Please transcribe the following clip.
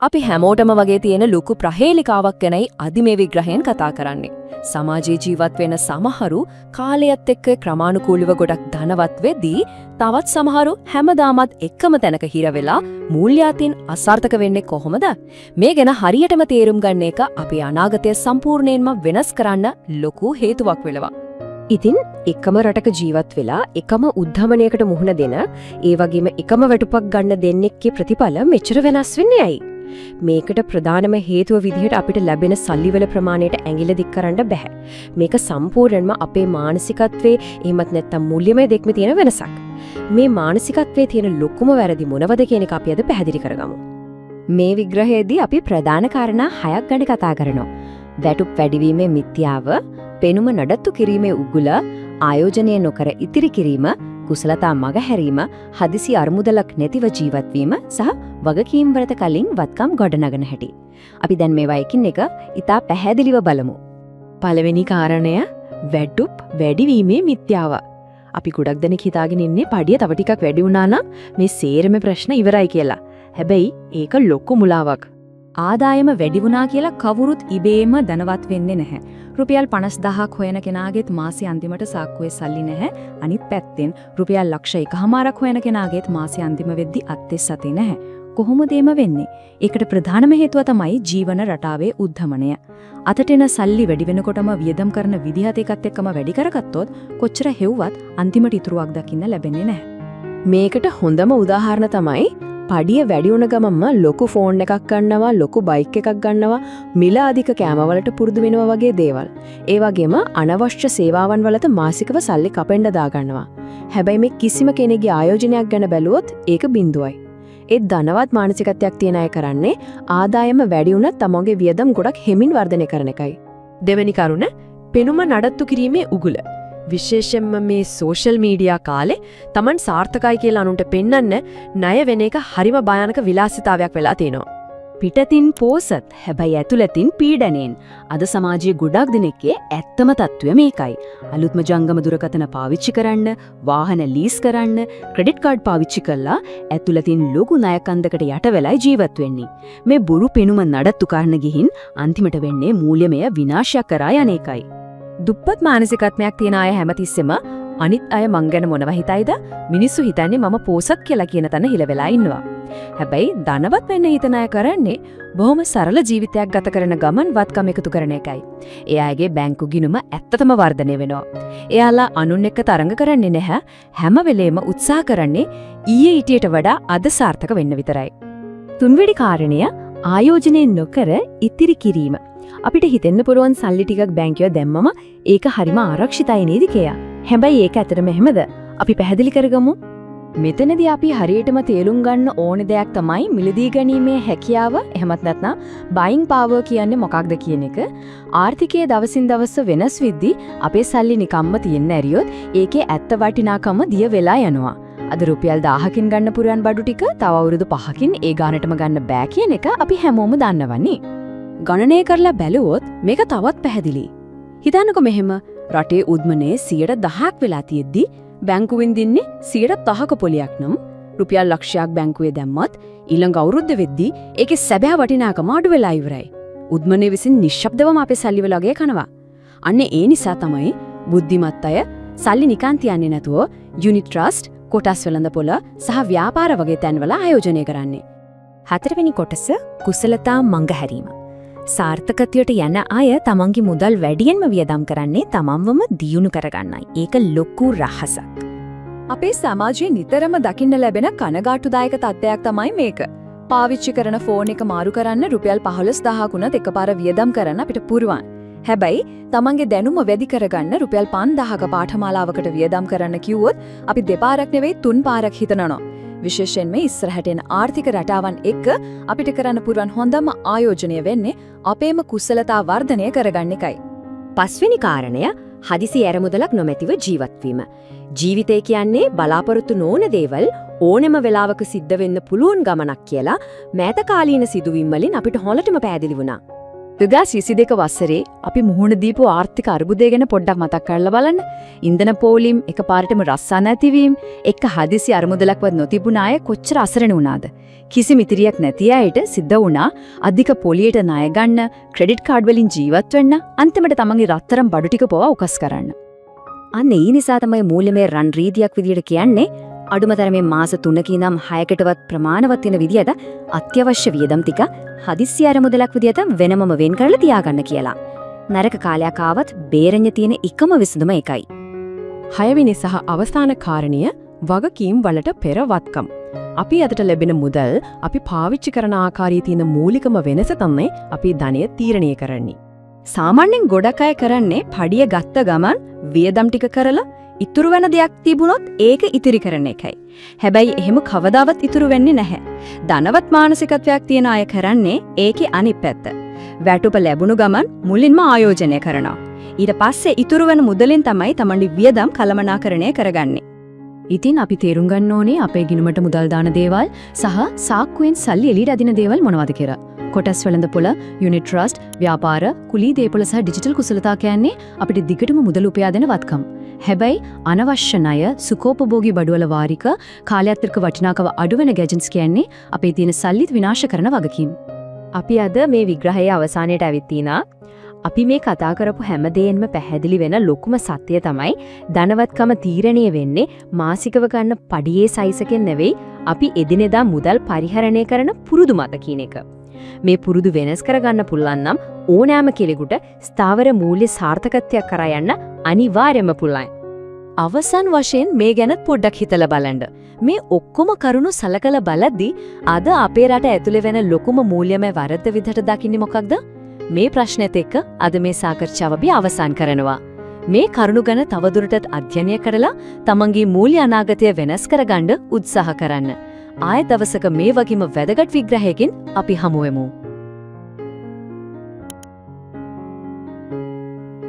අපි හැමෝටම වගේ තියෙන ලොකු ප්‍රහේලිකාවක් ගැනයි අදි මේ විග්‍රහයෙන් කතා කරන්නේ. සමාජයේ ජීවත් වෙන සමහරු කාලයත් එක්ක ක්‍රමානුකූලව ගොඩක් ධනවත් වෙද්දී තවත් සමහරු හැමදාමත් එකම තැනක හිර වෙලා මූල්‍යාතින් අසාර්ථක වෙන්නේ කොහොමද? මේ ගැන හරියටම තේරුම් ගන්න එක අපේ අනාගතය සම්පූර්ණයෙන්ම වෙනස් කරන්න ලොකු හේතුවක් වෙනවා. ඉතින් එකම රටක ජීවත් වෙලා එකම උද්ධමනයකට මුහුණ දෙන ඒ වගේම එකම වැටුපක් ගන්න දෙන්නෙක්ගේ ප්‍රතිඵල මෙච්චර වෙනස් වෙන්නේ ඇයි? මේකට ප්‍රධානම හේතුව විදිහට අපිට ලැබෙන සල්ලිවල ප්‍රමාණයට ඇඟිල්ල දික් කරන්න බෑ. මේක සම්පූර්ණයෙන්ම අපේ මානසිකත්වයේ එහෙමත් නැත්නම් මූල්‍යමය දෙක්මේ තියෙන වෙනසක්. මේ මානසිකත්වයේ තියෙන ලොකුම වැරදි මොනවද කියන එක අපි අද පැහැදිලි කරගමු. මේ විග්‍රහයේදී අපි ප්‍රධාන කාරණා 6ක් ගැන කතා කරනවා. වැටුප් වැඩිවීමේ මිත්‍යාව, පෙනුම නඩත්තු කිරීමේ උගුල, ආයෝජනය නොකර ඉතිරි කිරීම, කුසලතා මගහැරීම, හදිසි අරමුදලක් නැතිව ජීවත්වීම සහ වගකීම් වලට කලින් වත්කම් ගොඩනගන හැටි. අපි දැන් මේවා එකින් එක ඉතා පැහැදිලිව බලමු. පළවෙනි කාරණය වැටුප් වැඩිවීමේ මිත්‍යාව. අපි ගොඩක් දෙනෙක් හිතාගෙන ඉන්නේ පඩිය තව ටිකක් වැඩි වුණා නම් මේ සේරම ප්‍රශ්න ඉවරයි කියලා. හැබැයි ඒක ලොකු මුලාවක්. ආදායම වැඩි වුණා කියලා කවුරුත් ඉබේම ධනවත් වෙන්නේ නැහැ. රුපියල් 50000ක් හොයන කෙනාගේත් මාසෙ අන්තිමට සාක්කුවේ සල්ලි නැහැ. අනිත් පැත්තෙන් රුපියල් ලක්ෂ 1.5ක් හොයන කෙනාගේත් මාසෙ අන්තිම වෙද්දි අත්තේ සතේ නැහැ. කොහොමද එම වෙන්නේ? ඒකට ප්‍රධානම හේතුව තමයි ජීවන රටාවේ උද්ධමනය. අතට එන සල්ලි වැඩි වෙනකොටම වියදම් කරන විදිහත් එකත් එක්කම වැඩි කරගත්තොත් කොච්චර හෙව්වත් අන්තිමට ඉතුරුවක් දකින්න ලැබෙන්නේ නැහැ. මේකට හොඳම උදාහරණ තමයි පඩිය වැඩි වුණ ගමන්ම ලොකු ෆෝන් එකක් ගන්නවා, ලොකු බයික් එකක් ගන්නවා, මිල අධික කෑමවලට පුරුදු වෙනවා වගේ දේවල්. ඒ වගේම අනවශ්‍ය සේවාවන් වලට මාසිකව සල්ලි කපෙන්න දාගන්නවා. හැබැයි මේ කිසිම කෙනෙකුගේ ආයෝජනයක් ගැන බැලුවොත් ඒක බිඳුවයි. ඒ ධනවත් මානසිකත්වයක් තියන අය කරන්නේ ආදායම වැඩි වුණත් තමන්ගේ වියදම් ගොඩක් හිමින් වර්ධනය කරන එකයි. දෙවෙනි කරුණ පෙනුම නඩත්තු කිරීමේ උගුල. විශේෂයෙන්ම මේ සෝෂල් මීඩියා කාලේ Taman සාර්ථකයි කියලා අනුන්ට පෙන්වන්න ණය වෙන එක හරිම භයානක විලාසිතාවයක් වෙලා තියෙනවා. පිටතින් පෝසත් හැබැයි ඇතුළතින් පීඩණයෙන්. අද සමාජයේ ගොඩක් දෙනෙක්ගේ ඇත්තම තත්ත්වය මේකයි. අලුත්ම ජංගම දුරකථන පාවිච්චි කරන්න, වාහන ලීස් කරන්න, ක්‍රෙඩිට් කාඩ් පාවිච්චි කරලා ඇතුළතින් ලොකු ණයකන්දකට යට වෙලයි ජීවත් වෙන්නේ. මේ බොරු පෙනුම නඩත්තු කරන්න ගිහින් අන්තිමට වෙන්නේ මූල්‍යමය විනාශයක් කරා යන එකයි. දුප්පත් මානසිකත්වයක් තියෙන අය හැමතිස්සෙම අනිත් අය මං ගැන මොනව හිතයිද? මිනිස්සු හිතන්නේ මම පෝසත් කියලා කියන තැන හිල වෙලා ඉන්නවා. හැබැයි ධනවත් වෙන්න හිතන අය කරන්නේ බොහොම සරල ජීවිතයක් ගත කරන ගමන් වත්කම් එකතු කරන එකයි. එයාගේ බැංකු ගිණුම ඇත්තටම වර්ධනය වෙනවා. එයාලා අනුන් එක්ක තරඟ කරන්නේ නැහැ. හැම වෙලේම උත්සාහ කරන්නේ ඊයේ ඊටියට වඩා අද සාර්ථක වෙන්න විතරයි. තුන්වෙනි කාරණය ආයෝජනය නොකර ඉතිරි කිරීම. අපිට හිතෙන්න පුළුවන් සල්ලි ටිකක් බැංකුවේ දැම්මම ඒක හරිම ආරක්ෂිතයි නේද කියලා. හැබැයි ඒක ඇත්තටම එහෙමද? අපි පැහැදිලි කරගමු. මෙතනදී අපි හරියටම තේරුම් ගන්න ඕන දෙයක් තමයි මිලදී ගැනීමේ හැකියාව, එහෙමත් නැත්නම් බයින් පවර් කියන්නේ මොකක්ද කියන එක. ආර්ථිකයේ දවසින් දවස වෙනස් වෙද්දී අපේ සල්ලි නිකම්ම තියෙන්න ඇරියොත් ඒකේ ඇත්ත වටිනාකම දිය වෙලා යනවා. අද රුපියල් 1000කින් ගන්න පුරයන් බඩු ටික තව අවුරුදු 5කින් ඒ ගානටම ගන්න බෑ කියන එක අපි හැමෝම දන්නවනේ. ගණනය කරලා බැලුවොත් මේක තවත් පැහැදිලි. හිතන්නකො මෙහෙම රටේ උද්මනයේ 10%ක් වෙලා තියෙද්දි බැංකුවෙන් දින්නේ 10%ක පොලියක් නම් රුපියල් ලක්ෂයක් බැංකුවේ දැම්මත් ඊළඟ අවුරුද්ද වෙද්දී ඒකේ සැබෑ වටිනාකම අඩු වෙලා ඉවරයි. උද්මනයේ විසින් නිශ්ශබ්දවම අපේ සල්ලි වලගේ කනවා. අන්න ඒ නිසා තමයි බුද්ධිමත් අය සල්ලි නිකන් තියන්නේ නැතුව යුනිට් ට්‍රස්ට්, කොටස් වෙළඳපොළ සහ ව්‍යාපාර වගේ තැන්වල ආයෝජනය කරන්නේ. හතරවෙනි කොටස කුසලතා මඟහැරීම. සාර්ථකත්වයට යන අය තමන්ගේ මුදල් වැඩියෙන්ම වියදම් කරන්නේ තමන්වම දියුණු කරගන්නයි. ඒක ලොකු රහසක්. අපේ සමාජයේ නිතරම දකින්න ලැබෙන කනගාටුදායක තත්ත්වයක් තමයි මේක. පාවිච්චි කරන ෆෝන් එක මාරු කරන්න රුපියල් 15000ක් උනත් එකපාර වියදම් කරන්න අපිට පුරුවන්. හැබැයි තමන්ගේ දැනුම වැඩි කරගන්න රුපියල් 5000ක පාඨමාලාවකට වියදම් කරන්න කිව්වොත් අපි දෙපාරක් නෙවෙයි තුන් පාරක් හිතනවා. විශේෂයෙන්ම ඉස්සරහට එන ආර්ථික රටාවන් එක්ක අපිට කරන්න පුරුවන් හොඳම ආයෝජනය වෙන්නේ අපේම කුසලතා වර්ධනය කරගන්න එකයි. පස්වෙනි කාරණය හදිසි ඇරමුදලක් නොමැතිව ජීවත් වීම. ජීවිතය කියන්නේ බලාපොරොත්තු නොවන දේවල් ඕනෙම වෙලාවක සිද්ධ වෙන්න පුළුවන් ගමනක් කියලා මෑත කාලීන සිදුවීම් වලින් අපිට හොලටම පැහැදිලි වුණා. 2022 වසරේ අපි මුහුණ දීපු ආර්ථික අර්බුදය ගැන පොඩ්ඩක් මතක් කරලා බලන්න. ඉන්ධන පෝලිම් එකපාරටම රස්සා නැතිවීම, එක හදිසි අරමුදලක්වත් නොතිබුණ අය කොච්චර අසරණ වුණාද? කිසිම ඉතිරියක් නැති අයට සිද්ධ වුණා අධික පොලියට ණය ගන්න, ක්‍රෙඩිට් කාඩ් වලින් ජීවත් වෙන්න, අන්තිමට තමන්ගේ රත්තරන් බඩු ටික පවා උකස් කරන්න. අන්න ඒ නිසා තමයි මූල්‍යමය රන් රීතියක් විදියට කියන්නේ අඩුමතරමේ මාස 3කින් නම් 6කටවත් ප්‍රමාණවත් වෙන විදියට අත්‍යවශ්‍ය වියදම් ටික හදිස්සි අරමුදලක් විදියට වෙනමම වෙන් කරලා තියාගන්න කියලා. නරක කාලයක් ආවත් බේරෙන්න තියෙන එකම විසඳුම එකයි. 6 වෙනි සහ අවසාන කාරණය වගකීම් වලට පෙරවත්කම්. අපි අදට ලැබෙන මුදල් අපි පාවිච්චි කරන ආකාරයේ තියෙන මූලිකම වෙනස තමයි අපි ධනය තීරණය කරන්නේ. සාමාන්‍යයෙන් ගොඩක් අය කරන්නේ පඩිය ගත්ත ගමන් වියදම් ටික කරලා ඉතුරු වෙන දෙයක් තිබුණොත් ඒක ඉතිරි කරන එකයි. හැබැයි එහෙම කවදාවත් ඉතුරු වෙන්නේ නැහැ. ධනවත් මානසිකත්වයක් තියෙන අය කරන්නේ ඒකේ අනිත් පැත්ත. වැටුප ලැබුණු ගමන් මුලින්ම ආයෝජනය කරනවා. ඊට පස්සේ ඉතුරු වෙන මුදලින් තමයි තමන්ගේ වියදම් කළමනාකරණය කරගන්නේ. ඉතින් අපි තේරුම් ගන්න ඕනේ අපේ ගිණුමට මුදල් දාන දේවල් සහ සාක්කුවෙන් සල්ලි එළියට අදින දේවල් මොනවද කියලා. කොටස් වෙළඳපොළ, යුනිට් ට්‍රස්ට්, ව්‍යාපාර, කුලී දේපොළ සහ ඩිජිටල් කුසලතා කියන්නේ අපිට දිගටම මුදල් උපයා දෙන වත්කම්. හැබැයි අනවශ්‍ය ණය, සුඛෝපභෝගී බඩුවල වාරික, කාලයාත්‍රක වටිනාකම අඩු වෙන ගැජට්ස් කියන්නේ අපේ තියෙන සල්ලි විනාශ කරන වගකීම්. අපි අද මේ විග්‍රහයේ අවසානයට ඇවිත් තිනා. අපි මේ කතා කරපු හැම දෙයෙන්ම පැහැදිලි වෙන ලොකුම සත්‍යය තමයි ධනවත්කම තීරණය වෙන්නේ මාසිකව ගන්න පඩියේ සයිසකෙන් නෙවෙයි අපි එදිනෙදා මුදල් පරිහරණය කරන පුරුදු මත කියන එක. මේ පුරුදු වෙනස් කරගන්න පුළුවන් නම් ඕනෑම කෙනෙකුට ස්ථාවර මූල්‍ය සාර්ථකත්වයක් කරා යන්න අනිවාර්යයෙන්ම පුළුවන්. අවසන් වශයෙන් මේ ගැන පොඩ්ඩක් හිතලා බලන්න. මේ ඔක්කොම කරුණු සලකලා බලද්දී අද අපේ රට ඇතුලේ වෙන ලොකුම මූල්‍යමය වරද විදිහට දකින්නේ මොකක්ද? මේ ප්‍රශ්නෙත් එක්ක අද මේ සාකච්ඡාව අපි අවසන් කරනවා. මේ කරුණු ගැන තවදුරටත් අධ්‍යයනය කරලා තමන්ගේ මූල්‍ය අනාගතය වෙනස් කරගන්න උත්සාහ කරන්න. ආයෙ දවසක මේ වගේම වැදගත් විග්‍රහයකින් අපි හමු වෙමු.